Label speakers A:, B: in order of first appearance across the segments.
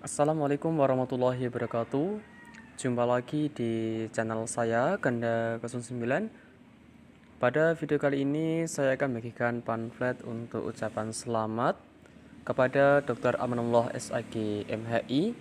A: Assalamualaikum warahmatullahi wabarakatuh. Jumpa lagi di channel saya Ganda 09. Pada video kali ini saya akan bagikan pamflet untuk ucapan selamat kepada Dr. Amanullah SAG MHI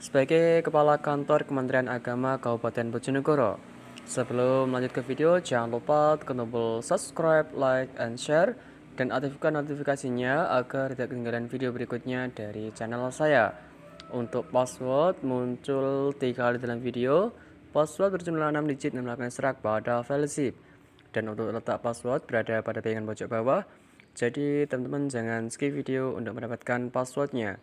A: sebagai Kepala Kantor Kementerian Agama Kabupaten Bojonegoro. Sebelum lanjut ke video, jangan lupa tekan tombol subscribe, like, and share, dan aktifkan notifikasinya agar tidak ketinggalan video berikutnya dari channel saya. Untuk password muncul 3 kali dalam video. Password berjumlah 6 digit dan melakukan serak pada file zip. Dan untuk letak password berada pada bagian pojok bawah. Jadi teman-teman jangan skip video untuk mendapatkan passwordnya.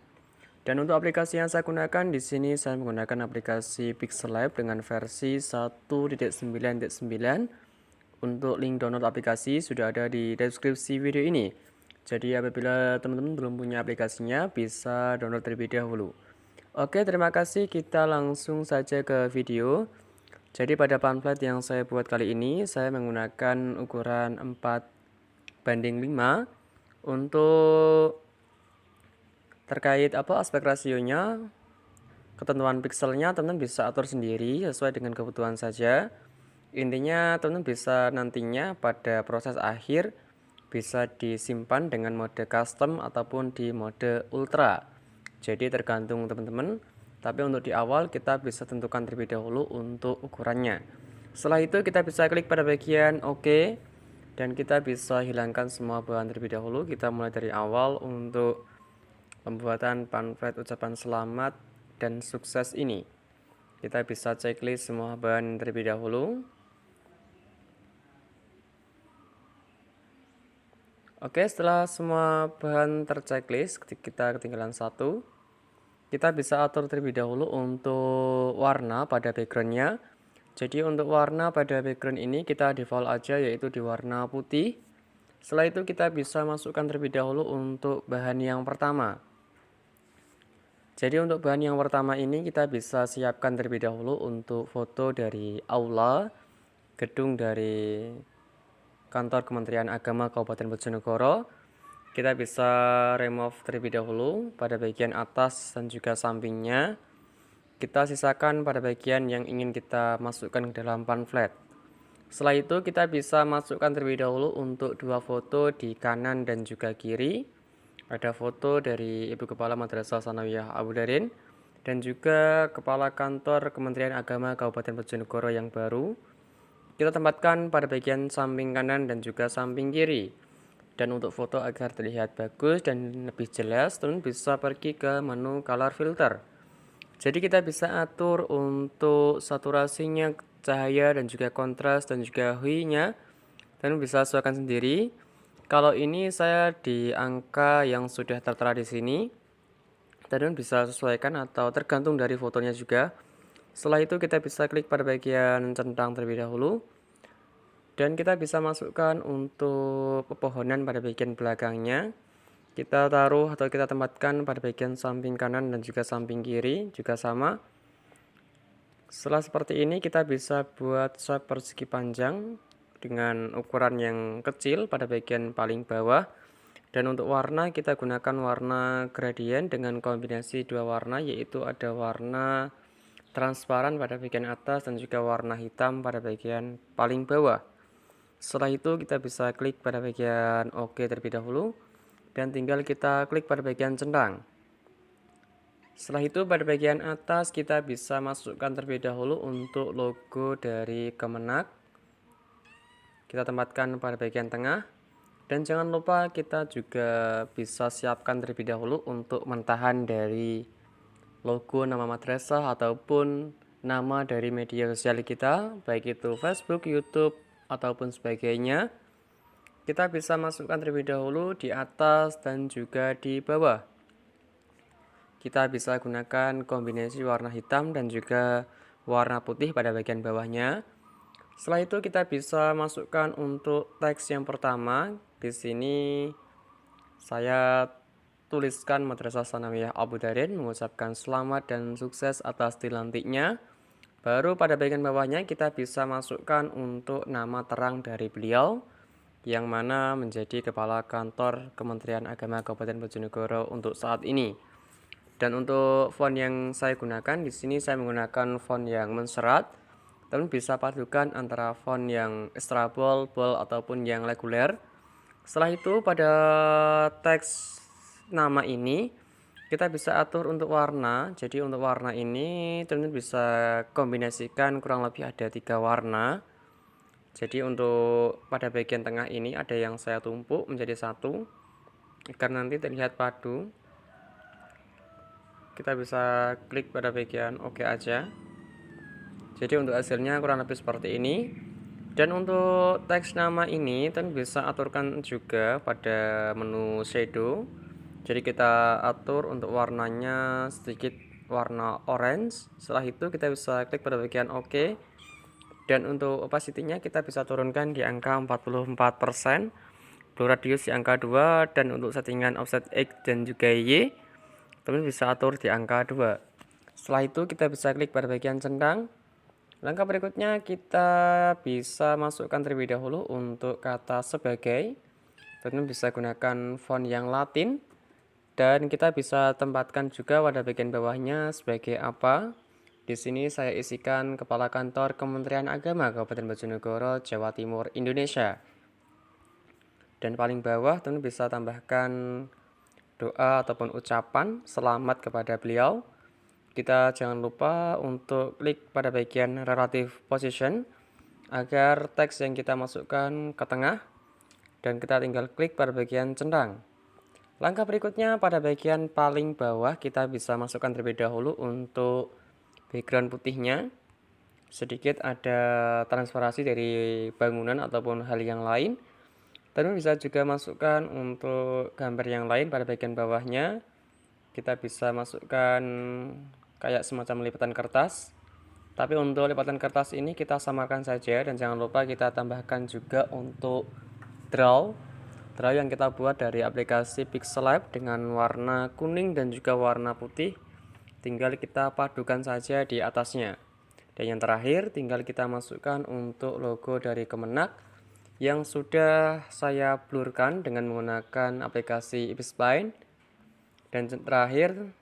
A: Dan untuk aplikasi yang saya gunakan di sini saya menggunakan aplikasi Pixel Lab dengan versi 1.9.9. Untuk link download aplikasi sudah ada di deskripsi video ini. Jadi apabila teman-teman belum punya aplikasinya bisa download terlebih dahulu. Oke, terima kasih. Kita langsung saja ke video. Jadi pada pamflet yang saya buat kali ini saya menggunakan ukuran 4:5 untuk terkait aspek rasionya, ketentuan pikselnya teman-teman bisa atur sendiri sesuai dengan kebutuhan saja. Intinya teman-teman bisa nantinya pada proses akhir bisa disimpan dengan mode custom ataupun di mode ultra. Jadi tergantung teman-teman. Tapi untuk di awal kita bisa tentukan terlebih dahulu untuk ukurannya. Setelah itu kita bisa klik pada bagian OK dan kita bisa hilangkan semua bahan terlebih dahulu. Kita mulai dari awal untuk pembuatan pamflet ucapan selamat dan sukses ini. Kita bisa checklist semua bahan terlebih dahulu. Oke, setelah semua bahan terchecklist, kita ketinggalan satu. Kita bisa atur terlebih dahulu untuk warna pada backgroundnya. Jadi untuk warna pada background ini kita default aja yaitu di warna putih. Setelah itu kita bisa masukkan terlebih dahulu untuk bahan yang pertama. Jadi untuk bahan yang pertama ini kita bisa siapkan terlebih dahulu untuk foto dari aula gedung dari Kantor Kementerian Agama Kabupaten Bojonegoro. Kita bisa remove terlebih dahulu pada bagian atas dan juga sampingnya. Kita sisakan pada bagian yang ingin kita masukkan ke dalam pamflet. Setelah itu kita bisa masukkan terlebih dahulu untuk dua foto di kanan dan juga kiri. Ada foto dari Ibu Kepala Madrasah Sanawiyah Abu Darin dan juga Kepala Kantor Kementerian Agama Kabupaten Bojonegoro yang baru. Kita tempatkan pada bagian samping kanan dan juga samping kiri. Dan untuk foto agar terlihat bagus dan lebih jelas, teman bisa pergi ke menu color filter. Jadi kita bisa atur untuk saturasinya, cahaya dan juga kontras dan juga hue-nya. Dan bisa sesuaikan sendiri. Kalau ini saya di angka yang sudah tertera di sini. Dan bisa sesuaikan atau tergantung dari fotonya juga. Setelah itu kita bisa klik pada bagian centang terlebih dahulu. Dan kita bisa masukkan untuk pepohonan pada bagian belakangnya. Kita taruh atau kita tempatkan pada bagian samping kanan dan juga samping kiri juga sama. Setelah seperti ini kita bisa buat shape persegi panjang dengan ukuran yang kecil pada bagian paling bawah. Dan untuk warna kita gunakan warna gradient dengan kombinasi dua warna, yaitu ada warna transparan pada bagian atas dan juga warna hitam pada bagian paling bawah. Setelah itu kita bisa klik pada bagian OK terlebih dahulu dan tinggal kita klik pada bagian centang. Setelah itu pada bagian atas kita bisa masukkan terlebih dahulu untuk logo dari Kemenak. Kita tempatkan pada bagian tengah. Dan jangan lupa kita juga bisa siapkan terlebih dahulu untuk mentahan dari logo nama madrasah ataupun nama dari media sosial kita, baik itu Facebook, YouTube, ataupun sebagainya. Kita bisa masukkan terlebih dahulu di atas dan juga di bawah. Kita bisa gunakan kombinasi warna hitam dan juga warna putih pada bagian bawahnya. Setelah itu kita bisa masukkan untuk teks yang pertama. Di sini saya tuliskan Madrasah Sanawiyah Abu Darin mengucapkan selamat dan sukses atas dilantiknya. Baru pada bagian bawahnya kita bisa masukkan untuk nama terang dari beliau yang mana menjadi Kepala Kantor Kementerian Agama Kabupaten Bojonegoro untuk saat ini. Dan untuk font yang saya gunakan di sini saya menggunakan font yang menserat. Teman bisa padukan antara font yang extra bold, bold ataupun yang reguler. Setelah itu pada teks nama ini kita bisa atur untuk warna. Jadi untuk warna ini teman bisa kombinasikan kurang lebih ada 3 warna. Jadi untuk pada bagian tengah ini ada yang saya tumpuk menjadi satu agar nanti terlihat padu. Kita bisa klik pada bagian oke aja. Jadi untuk hasilnya kurang lebih seperti ini. Dan untuk teks nama ini teman bisa aturkan juga pada menu shadow. Jadi kita atur untuk warnanya sedikit warna orange. Setelah itu kita bisa klik pada bagian oke. Dan untuk opacity-nya kita bisa turunkan di angka 44%, blur radius di angka 2, dan untuk settingan offset X dan juga Y teman bisa atur di angka 2. Setelah itu kita bisa klik pada bagian centang. Langkah berikutnya kita bisa masukkan terlebih dahulu untuk kata sebagai. Teman bisa gunakan font yang Latin dan kita bisa tempatkan juga pada bagian bawahnya sebagai apa. Di sini saya isikan Kepala Kantor Kementerian Agama Kabupaten Bojonegoro, Jawa Timur, Indonesia. Dan paling bawah teman bisa tambahkan doa ataupun ucapan selamat kepada beliau. Kita jangan lupa untuk klik pada bagian relative position agar teks yang kita masukkan ke tengah dan kita tinggal klik pada bagian centang. Langkah berikutnya pada bagian paling bawah kita bisa masukkan terlebih dahulu untuk background putihnya. Sedikit ada transparansi dari bangunan ataupun hal yang lain. Dan bisa juga masukkan untuk gambar yang lain pada bagian bawahnya. Kita bisa masukkan kayak semacam lipatan kertas. Tapi untuk lipatan kertas ini kita samarkan saja dan jangan lupa kita tambahkan juga untuk draw yang kita buat dari aplikasi Pixellab dengan warna kuning dan juga warna putih. Tinggal kita padukan saja di atasnya. Dan yang terakhir tinggal kita masukkan untuk logo dari Kemenak yang sudah saya blurkan dengan menggunakan aplikasi Spline. Dan terakhir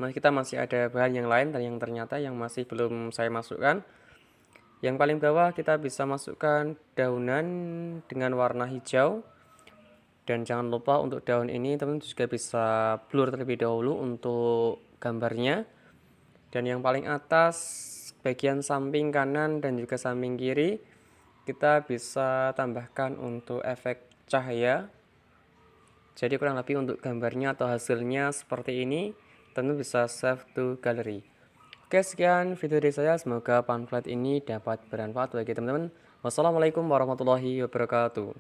A: kita masih ada bahan yang lain dan yang ternyata yang masih belum saya masukkan. Yang paling bawah kita bisa masukkan daunan dengan warna hijau. Dan jangan lupa untuk daun ini teman juga bisa blur terlebih dahulu untuk gambarnya. Dan yang paling atas bagian samping kanan dan juga samping kiri kita bisa tambahkan untuk efek cahaya. Jadi kurang lebih untuk gambarnya atau hasilnya seperti ini. Tentu bisa save to gallery. Oke, sekian video dari saya. Semoga pamflet ini dapat bermanfaat bagi teman-teman. Wassalamualaikum warahmatullahi wabarakatuh.